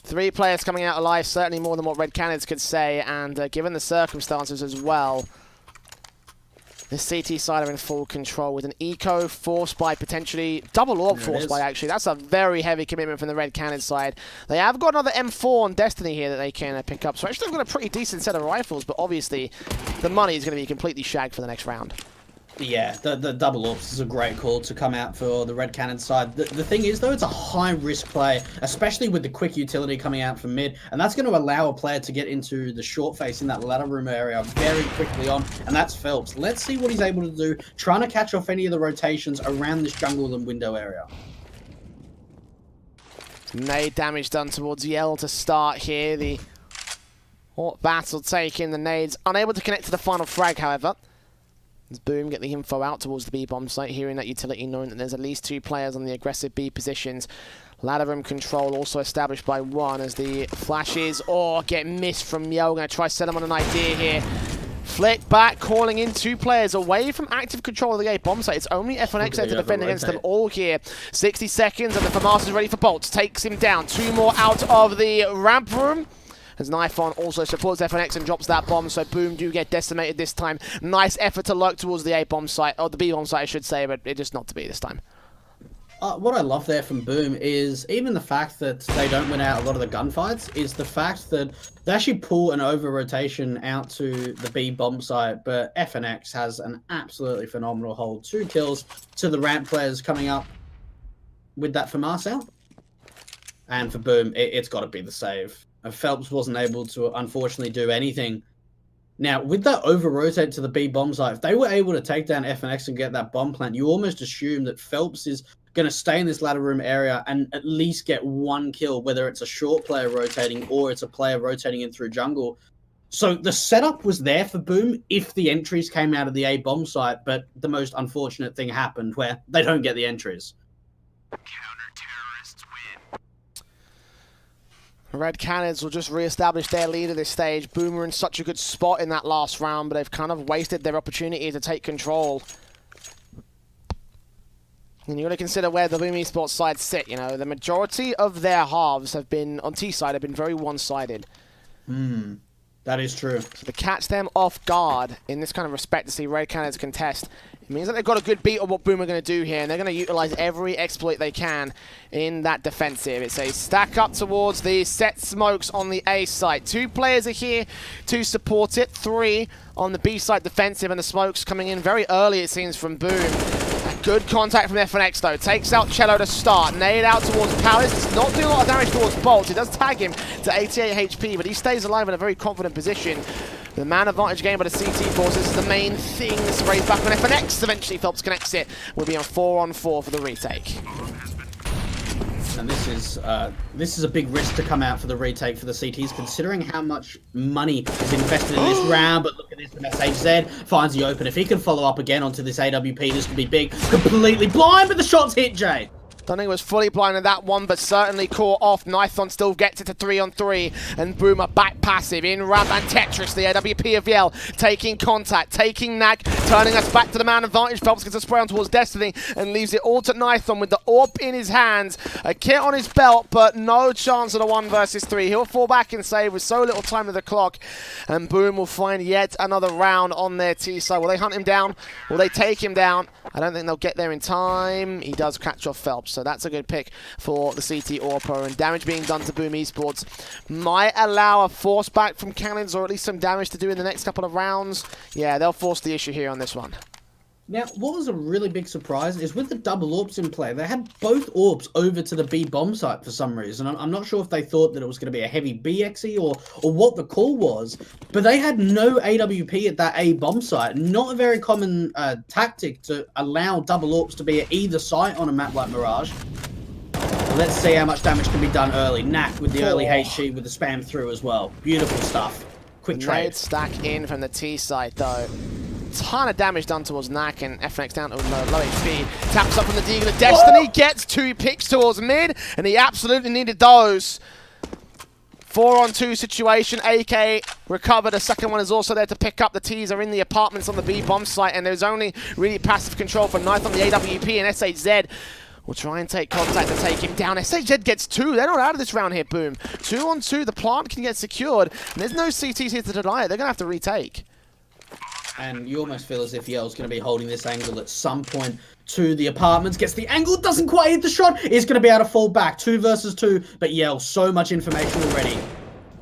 Speaker 2: 3 players coming out alive, certainly more than what Red Canids could say, and given the circumstances as well, the CT side are in full control with an eco forced by potentially double orb forced by actually. That's a very heavy commitment from the Red Cannon side. They have got another M4 on Destiny here that they can pick up. So actually they've got a pretty decent set of rifles, but obviously the money is going to be completely shagged for the next round.
Speaker 1: Yeah, the double orbs is a great call to come out for the Red Cannon side. The thing is, though, it's a high-risk play, especially with the quick utility coming out from mid, and that's going to allow a player to get into the short face in that ladder room area very quickly on, and that's Phelps. Let's see what he's able to do, trying to catch off any of the rotations around this jungle and window area.
Speaker 2: Nade damage done towards Yell to start here. The hot battle taking the nades. Unable to connect to the final frag, however. As Boom get the info out towards the B-bomb site, hearing that utility, knowing that there's at least 2 players on the aggressive B positions. Ladder room control also established by 1 as the flashes get missed from Yo. Going to try set him on an idea here. Flick back, calling in 2 players away from active control of the A-bomb site. It's only FNX there to defend against them all here. 60 seconds and the FAMAS is ready for bolts. Takes him down. 2 more out of the ramp room. As Knifeon also supports FNX and drops that bomb, so Boom do get decimated this time. Nice effort to lurk towards the A-bomb site, or the B-bomb site I should say, but it just not to be this time.
Speaker 1: What I love there from Boom is even the fact that they don't win out a lot of the gunfights is the fact that they actually pull an over-rotation out to the B-bomb site, but FNX has an absolutely phenomenal hold. 2 kills to the ramp players coming up with that FAMAS out. And for Boom, it's got to be the save. Phelps wasn't able to, unfortunately, do anything. Now, with that over-rotate to the B-bomb site, if they were able to take down FNX and get that bomb plant, you almost assume that Phelps is going to stay in this ladder room area and at least get 1 kill, whether it's a short player rotating or it's a player rotating in through jungle. So the setup was there for Boom if the entries came out of the A-bomb site, but the most unfortunate thing happened where they don't get the entries.
Speaker 2: Red Canids will just re-establish their lead at this stage. Boom were in such a good spot in that last round, but they've kind of wasted their opportunity to take control. And you got to consider where the Boom Esports side sit. You know, the majority of their halves have been, on T side, have been very one-sided.
Speaker 1: That is true.
Speaker 2: So to catch them off guard in this kind of respect to see Red Canids contest, it means that they've got a good beat of what Boom are going to do here, and they're going to utilize every exploit they can in that defensive. It's a stack up towards the set smokes on the A side. 2 players are here to support it. 3 on the B side defensive, and the smokes coming in very early, it seems, from Boom. Good contact from FNX though. Takes out Cello to start. Nade out towards Palace. Does not do a lot of damage towards Bolt. It does tag him to 88 HP, but he stays alive in a very confident position. The man advantage game by the CT forces is the main thing. The sprays back on FNX. Eventually Phelps connects it. We'll be on 4-on-4 for the retake.
Speaker 1: And this is a big risk to come out for the retake for the CTs, considering how much money is invested in this round. But look at this, the SHZ finds the open. If he can follow up again onto this AWP, this could be big. Completely blind, but the shot's hit, Jay.
Speaker 2: Don't think it was fully blind in that one, but certainly caught off. Knifeon still gets it to 3-on-3, and Boomer back passive in ramp and Tetris. The AWP of Yell taking contact, taking Nag, turning us back to the man advantage. Phelps gets a spray on towards Destiny and leaves it all to Knifeon with the orb in his hands, a kit on his belt, but no chance of a 1 versus 3. He'll fall back and save with so little time of the clock, and Boom will find yet another round on their T side. Will they hunt him down? Will they take him down? I don't think they'll get there in time. He does catch off Phelps, so that's a good pick for the CT Orpo, and damage being done to Boom Esports might allow a force back from Canids, or at least some damage to do in the next couple of rounds. Yeah, they'll force the issue here on this one.
Speaker 1: Now, what was a really big surprise is with the double orbs in play, they had both orbs over to the B bomb site for some reason. I'm not sure if they thought that it was going to be a heavy BXE or what the call was, but they had no AWP at that A bomb site. Not a very common tactic to allow double orbs to be at either site on a map like Mirage. Let's see how much damage can be done early. Knack with the early HE with the spam through as well. Beautiful stuff. Quick trade.
Speaker 2: Stack in from the T side though. Ton of damage done towards Knack, and FNX down to low HP. Taps up from the Deagle of Destiny, gets 2 picks towards mid, and he absolutely needed those. 4-on-2 situation. AK recovered. A second one is also there to pick up. The T's are in the apartments on the B bomb site, and there's only really passive control for Knife on the AWP, and SHZ will try and take contact to take him down. SHZ gets 2. They're not out of this round here, Boom. 2-on-2. The plant can get secured, and there's no CTs here to deny it. They're going to have to retake.
Speaker 1: And you almost feel as if Yell's going to be holding this angle at some point to the apartments. Gets the angle, doesn't quite hit the shot. Is going to be able to fall back. 2 versus 2, but Yell, so much information already.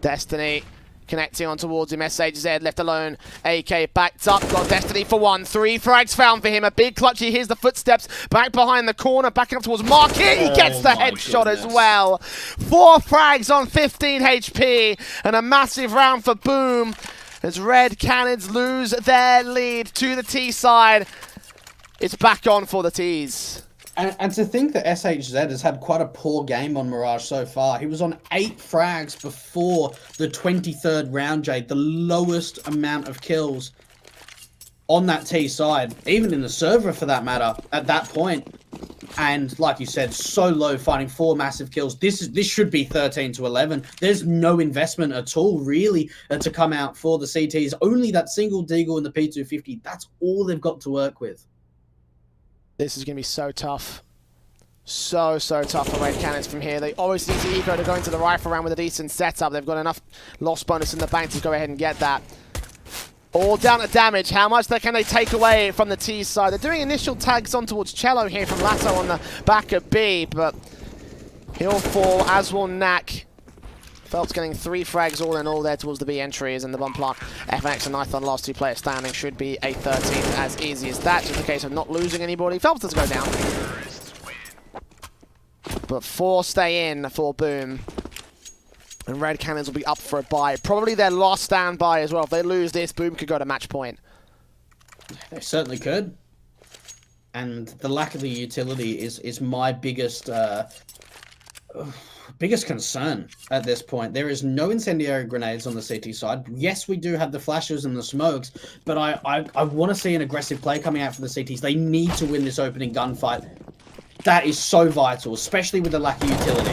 Speaker 2: Destiny connecting on towards him. SHZ left alone. AK backed up. Got Destiny for 1. 3 frags found for him. A big clutch. He hears the footsteps. Back behind the corner. Backing up towards Marquis. He gets the headshot as well. 4 frags on 15 HP. And a massive round for Boom. As Red Canids lose their lead to the T side. It's back on for the Ts.
Speaker 1: And to think that SHZ has had quite a poor game on Mirage so far. He was on 8 frags before the 23rd round, Jade. The lowest amount of kills on that T side, even in the server for that matter, at that point. And like you said, so low, finding 4 massive kills. This should be 13 to 11. There's no investment at all, really, to come out for the CTs. Only that single deagle in the P250. That's all they've got to work with.
Speaker 2: This is going to be so tough. So tough for Red Canids from here. They always need to eco to go into the rifle round with a decent setup. They've got enough loss bonus in the bank to go ahead and get that. All down to damage. How much can they take away from the T side? They're doing initial tags on towards Cello here from Lato on the back of B, but he'll fall, as will Knack. Phelps getting 3 frags all in all there towards the B entry is in the bomb plant. FNX and Knife on last 2 players standing should be a 13th as easy as that. Just a case of not losing anybody. Phelps does go down. But 4 stay in for Boom. And Red Canids will be up for a bye. Probably their last standby as well. If they lose this, Boom could go to match point.
Speaker 1: They certainly could. And the lack of the utility is my biggest concern at this point. There is no incendiary grenades on the CT side. Yes, we do have the flashes and the smokes, but I want to see an aggressive play coming out for the CTs. They need to win this opening gunfight. That is so vital, especially with the lack of utility.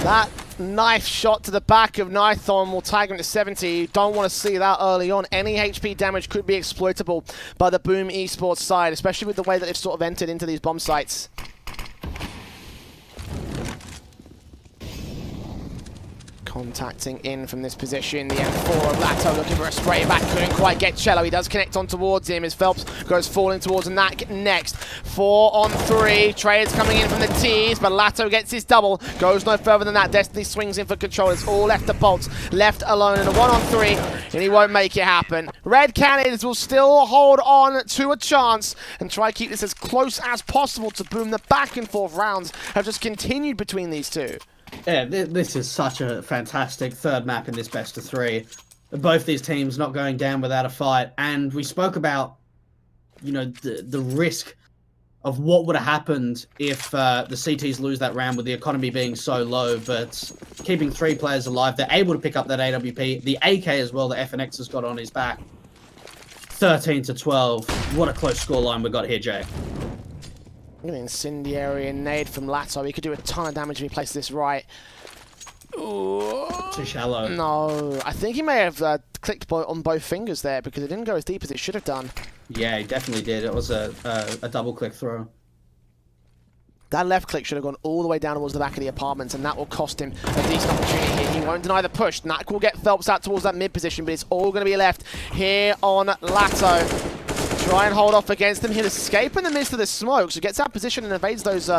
Speaker 1: That
Speaker 2: Knife shot to the back of Nithon will tag him to 70. Don't want to see that early on. Any HP damage could be exploitable by the Boom Esports side, especially with the way that they've sort of entered into these bomb sites. Contacting in from this position, the M4 of Lato looking for a spray back, couldn't quite get Cello. He does connect on towards him as Phelps goes falling towards Knack next. 4-on-3, Trey's coming in from the T's, but Lato gets his double, goes no further than that. Destiny swings in for control. It's all left to Bolts, left alone in a 1-on-3, and he won't make it happen. Red Canids will still hold on to a chance and try to keep this as close as possible to Boom. The back and forth rounds have just continued between these two.
Speaker 1: Yeah, this is such a fantastic third map in this best of 3. Both these teams not going down without a fight, and we spoke about, you know, the risk of what would have happened if the CTs lose that round with the economy being so low, but keeping 3 players alive, they're able to pick up that AWP, the AK as well that FNX has got on his back. 13 to 12. What a close scoreline we got here, Jay.
Speaker 2: An incendiary and nade from Lato. He could do a ton of damage if he places this right. Ooh.
Speaker 1: Too shallow.
Speaker 2: No, I think he may have clicked on both fingers there because it didn't go as deep as it should have done.
Speaker 1: Yeah, he definitely did. It was a double click throw.
Speaker 2: That left click should have gone all the way down towards the back of the apartments, and that will cost him a decent opportunity here. He won't deny the push. Knack will get Phelps out towards that mid position, but it's all going to be left here on Lato. Try and hold off against him. He'll escape in the midst of the smoke, so gets out position and evades those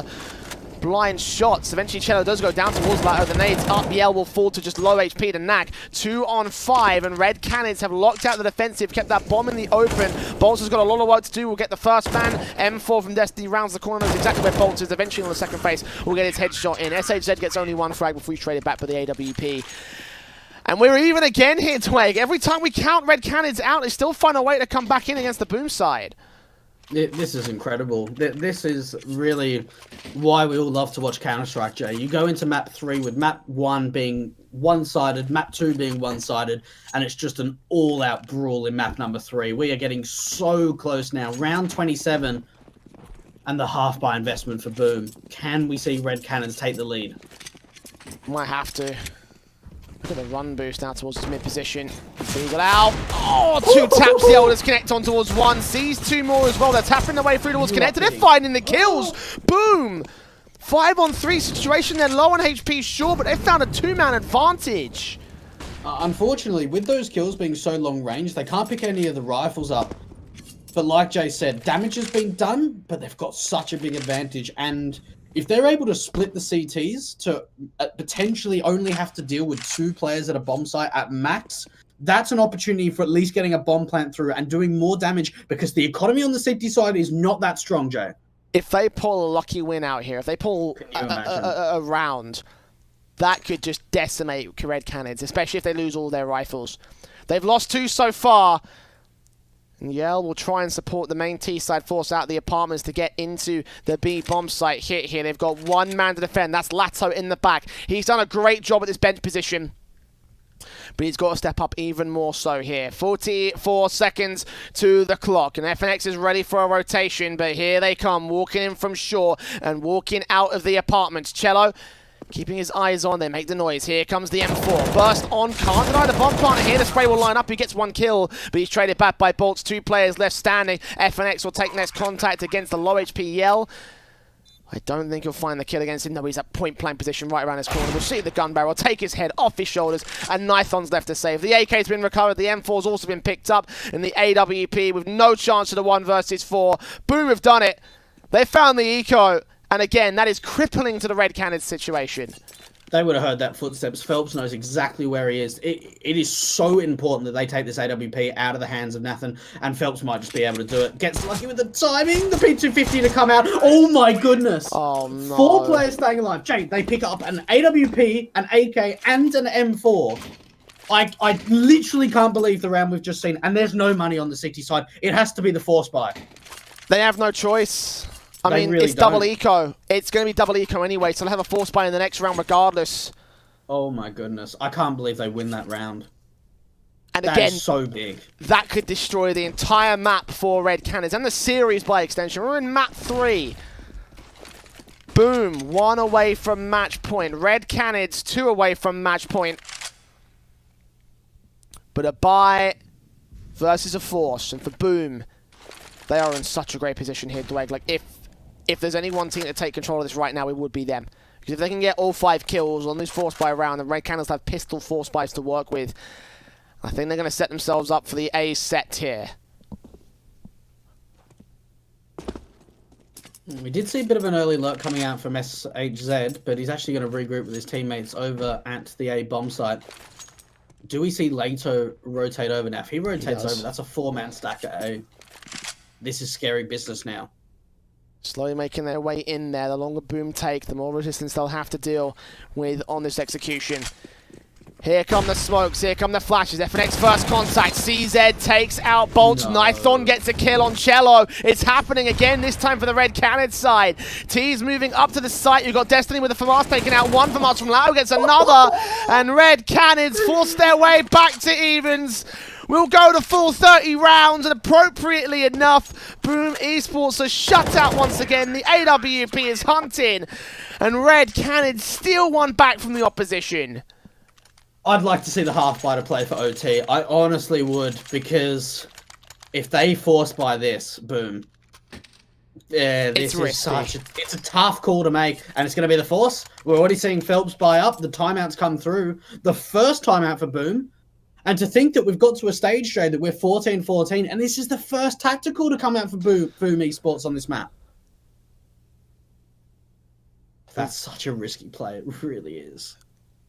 Speaker 2: blind shots. Eventually, Cello does go down towards Lato. The nades up. Yell will fall to just low HP to Knack. 2-on-5, and Red Canids have locked out the defensive, kept that bomb in the open. Bolts has got a lot of work to do. We'll get the first man. M4 from Destiny rounds the corner, knows exactly where Bolts is. Eventually, on the second phase, we'll get his headshot in. SHZ gets only 1 frag before he's traded back for the AWP. And we're even again here, Twig. Every time we count Red Canids out, they still find a way to come back in against the Boom side.
Speaker 1: This is incredible. This is really why we all love to watch Counter-Strike, Jay. You go into map 3 with map 1 being one-sided, map 2 being one-sided, and it's just an all-out brawl in map number 3. We are getting so close now. Round 27 and the half-buy investment for Boom. Can we see Red Canids take the lead?
Speaker 2: Might have to. Look at the run boost out towards his mid position. Beagle out. Oh, two taps. The Elders connect on towards one. Sees two more as well. They're tapping their way through towards connected. They're finding the kills. Boom. 5-on-3 situation. They're low on HP, sure, but they found a 2-man advantage.
Speaker 1: Unfortunately, with those kills being so long range, they can't pick any of the rifles up. But like Jay said, damage has been done, but they've got such a big advantage. And if they're able to split the CTs to potentially only have to deal with 2 players at a bomb site at max, that's an opportunity for at least getting a bomb plant through and doing more damage, because the economy on the CT side is not that strong, Jay.
Speaker 2: If they pull a lucky win out here, if they pull a round, that could just decimate Red Canids, especially if they lose all their rifles. They've lost 2 so far. And Yale will try and support the main T-side force out of the apartments to get into the B bomb site hit here. They've got 1 man to defend. That's Lato in the back. He's done a great job at this bench position, but he's got to step up even more so here. 44 seconds to the clock, and FNX is ready for a rotation, but here they come, walking in from shore and walking out of the apartments. Cello keeping his eyes on, they make the noise. Here comes the M4. Burst on, can't deny the bomb partner here. The spray will line up, he gets 1 kill, but he's traded back by Bolts. 2 players left standing. FNX will take next contact against the low HP Yell. I don't think he'll find the kill against him. No, he's at point-blank position right around his corner. We'll see the gun barrel take his head off his shoulders, and Nithon's left to save. The AK's been recovered, the M4's also been picked up, and the AWP with no chance of the 1 versus 4. Boom have done it. They found the eco, and again, that is crippling to the Red Canids situation.
Speaker 1: They would have heard that footsteps. Phelps knows exactly where he is. It is so important that they take this AWP out of the hands of Nathan, and Phelps might just be able to do it. Gets lucky with the timing. The P250 to come out. Oh my goodness.
Speaker 2: Oh no.
Speaker 1: 4 players staying alive. Jake, they pick up an AWP, an AK, and an M4. I literally can't believe the round we've just seen, and there's no money on the City side. It has to be the force buy.
Speaker 2: They have no choice. I mean,
Speaker 1: really
Speaker 2: it's double eco. It's going to be double eco anyway, so they'll have a force buy in the next round regardless.
Speaker 1: Oh my goodness. I can't believe they win that round.
Speaker 2: And
Speaker 1: that
Speaker 2: again,
Speaker 1: is so big.
Speaker 2: That could destroy the entire map for Red Canids and the series by extension. We're in map 3. Boom. 1 away from match point. Red Canids 2 away from match point. But a buy versus a force. And for Boom, they are in such a great position here, Dweg. Like, if there's any one team to take control of this right now, it would be them. Because if they can get all 5 kills on this force buy round, the Red Canids have pistol force buys to work with, I think they're going to set themselves up for the A set here.
Speaker 1: We did see a bit of an early alert coming out from SHZ, but he's actually going to regroup with his teammates over at the A bomb site. Do we see Lato rotate over now? If he rotates over, that's a 4-man stack at A. This is scary business now.
Speaker 2: Slowly making their way in there. The longer Boom take, the more resistance they'll have to deal with on this execution. Here come the smokes, here come the flashes. FNX first contact. CZ takes out Bolts. No. Nithon gets a kill on Cello. It's happening again, this time for the Red Canids side. T's moving up to the site. You've got Destiny with the FAMAS taking out 1. FAMAS from Lao gets another. And Red Canids force their way back to evens. We'll go to full 30 rounds, and appropriately enough, Boom Esports are shut out once again. The AWP is hunting, and Red Canids steal 1 back from the opposition.
Speaker 1: I'd like to see the half-biter play for OT. I honestly would, because if they force buy this, Boom. Yeah, this is such it's a tough call to make, and it's going to be the force. We're already seeing Phelps buy up. The timeouts come through. The first timeout for Boom. And to think that we've got to a stage, Jay, that we're 14-14, and this is the first tactical to come out for Boom Esports on this map. That's such a risky play. It really is.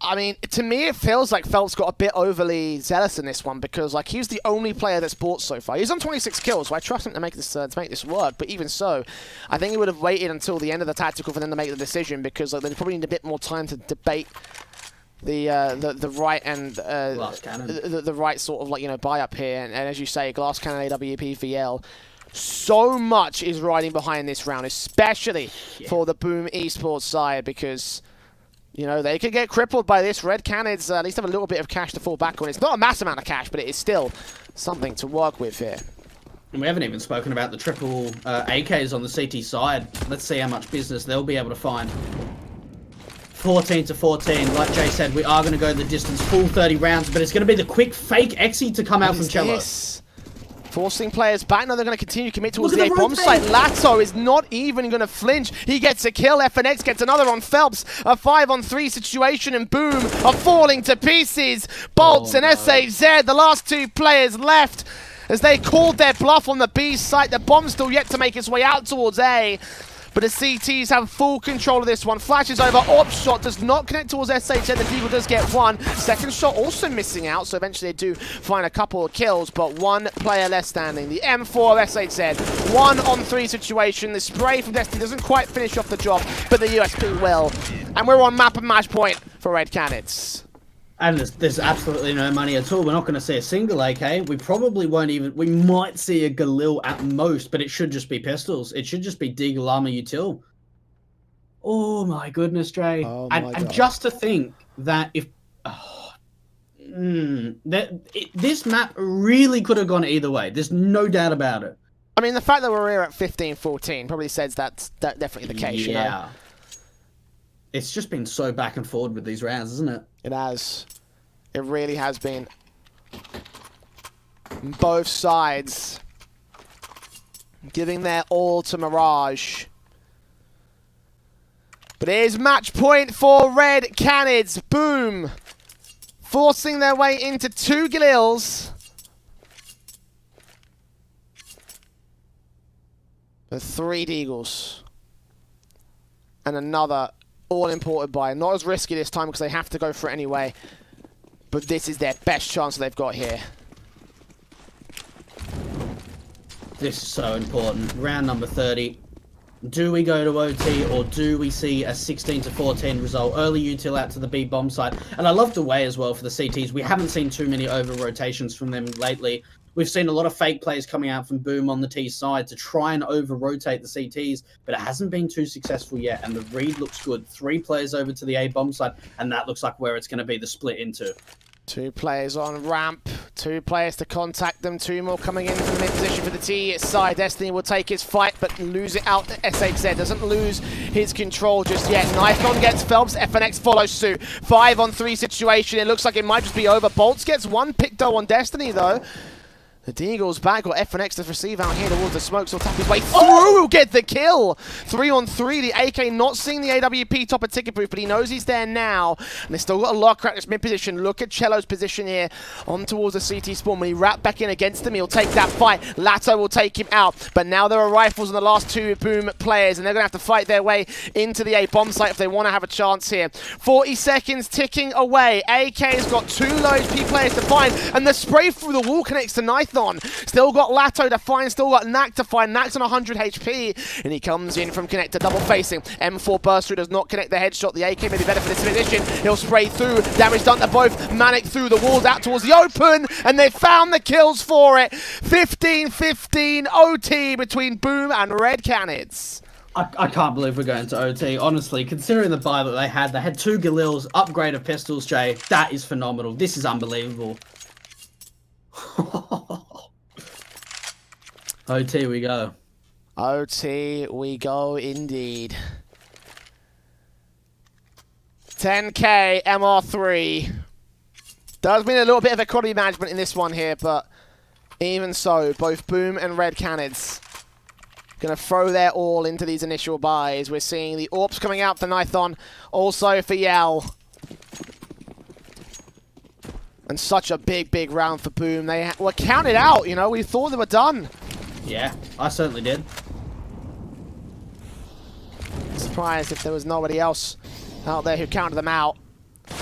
Speaker 2: I mean, to me, it feels like Phelps got a bit overly zealous in this one, because like he's the only player that's bought so far. He's on 26 kills, so I trust him to make this work. But even so, I think he would have waited until the end of the tactical for them to make the decision, because like, they probably need a bit more time to debate the right and the right sort of, like, you know, buy up here. And as you say, Glass Cannon AWP VL. So much is riding behind this round, especially for the Boom Esports side, because, you know, they could get crippled by this. Red Canids at least have a little bit of cash to fall back on. It's not a mass amount of cash, but it is still something to work with here.
Speaker 1: And we haven't even spoken about the triple AKs on the CT side. Let's see how much business they'll be able to find. 14-14. Like Jay said, we are going to go the distance, full 30 rounds, but it's going to be the quick fake exi to come out from Cello.
Speaker 2: Forcing players back. Now they're going to continue to commit towards the A bomb site. Lato is not even going to flinch. He gets a kill. FNX gets another on Phelps. A 5-on-3 situation, and boom, are falling to pieces. Bolts and SHZ, the last two players left, as they called their bluff on the B site. The bomb's still yet to make its way out towards A. But the CTs have full control of this one. Flashes over. Op shot does not connect towards SHZ. The Deagle does get one. Second shot also missing out, so eventually they do find a couple of kills, but one player less standing. The M4 of SHZ. 1-on-3 situation. The spray from Destiny doesn't quite finish off the job, but the USP will. And we're on map and match point for Red Canids.
Speaker 1: And there's absolutely no money at all. We're not going to see a single AK. We probably won't even... We might see a Galil at most, but it should just be pistols. It should just be Deagle Armor Util. Oh, my goodness, Dre. Oh, and just to think that if... this map really could have gone either way. There's no doubt about it.
Speaker 2: I mean, the fact that we're here at 15-14 probably says that's definitely the case, you know?
Speaker 1: It's just been so back and forward with these rounds, isn't it?
Speaker 2: It has. It really has been. Both sides giving their all to Mirage. But it is match point for Red Canids. Boom. Forcing their way into 2 Galils. The 3 Deagles. And another all imported by. Not as risky this time because they have to go for it anyway. But this is their best chance they've got here.
Speaker 1: This is so important. Round number 30. Do we go to OT or do we see a 16-14 result? Early util out to the B bomb site. And I love the way as well for the CTs. We haven't seen too many over rotations from them lately. We've seen a lot of fake plays coming out from Boom on the T side to try and over-rotate the CTs, but it hasn't been too successful yet, and the read looks good. 3 players over to the A bomb side, and that looks like where it's going to be the split into. 2
Speaker 2: players on ramp, 2 players to contact them, 2 more coming in from the mid position for the T side. Destiny will take his fight, but lose it out to SHZ. Doesn't lose his control just yet. Nikon gets Phelps, FNX follows suit. 5-on-3 situation, it looks like it might just be over. Bolts gets 1 Picto on Destiny though. The Deagle's back, got FNX to receive out here towards the smoke, so he'll tap his way through, will get the kill! 3-on-3, the AK not seeing the AWP top of ticket proof, but he knows he's there now. And they've still got a lock at this mid position. Look at Cello's position here, on towards the CT spawn. When he wrapped back in against him, he'll take that fight. Lato will take him out, but now there are rifles on the last 2 Boom players, and they're going to have to fight their way into the A bomb site if they want to have a chance here. 40 seconds ticking away. AK's got 2 low HP players to find, and the spray through the wall connects to Nython. Still got Lato to find, still got Knack to find. Knack's on 100 HP, and he comes in from connector, double facing. M4 burst through, does not connect the headshot. The AK may be better for this position. He'll spray through, damage done to both. Manic through the walls out towards the open, and they found the kills for it. 15-15 OT between Boom and Red Canids.
Speaker 1: I can't believe we're going to OT, honestly. Considering the buy that they had 2 Galils, upgrade of pistols, Jay. That is phenomenal. This is unbelievable. OT we go.
Speaker 2: OT we go indeed. 10k MR3. Does mean a little bit of economy management in this one here, but even so, both Boom and Red Canids gonna throw their all into these initial buys. We're seeing the AWPs coming out for Nython, also for Yell. And such a big round for Boom. They were counted out, you know. We thought they were done.
Speaker 1: Yeah, I certainly did.
Speaker 2: Surprised if there was nobody else out there who counted them out.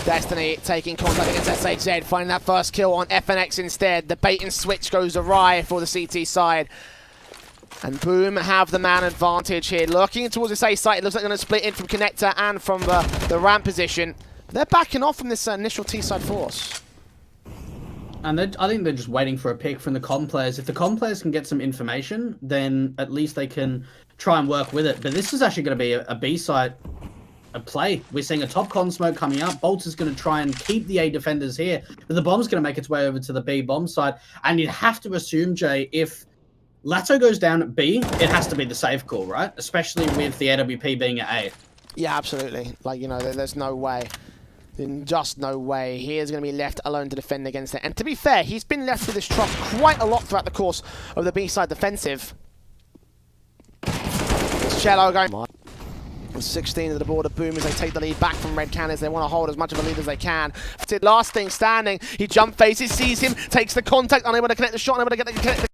Speaker 2: Destiny taking contact against SHZ, finding that first kill on FNX instead. The bait and switch goes awry for the CT side. And Boom have the man advantage here. Looking towards this A site, it looks like they're going to split in from connector and from the ramp position. They're backing off from this initial T side force.
Speaker 1: And I think they're just waiting for a pick from the comm players. If the comm players can get some information, then at least they can try and work with it. But this is actually going to be a B site play. We're seeing a top con smoke coming up. Bolt is going to try and keep the A defenders here. But the bomb's going to make its way over to the B bomb site. And you'd have to assume, Jay, if Lato goes down at B, it has to be the safe call, right? Especially with the AWP being at A.
Speaker 2: Yeah, absolutely. Like, you know, there's no way. Just no way. He is going to be left alone to defend against it. And to be fair, he's been left with this trust quite a lot throughout the course of the B-side defensive. It's Cello going... 16 to the border, Boom as they take the lead back from Red Canids. They want to hold as much of a lead as they can. Last thing standing, he jump faces, sees him, takes the contact, unable to connect the shot, unable to get the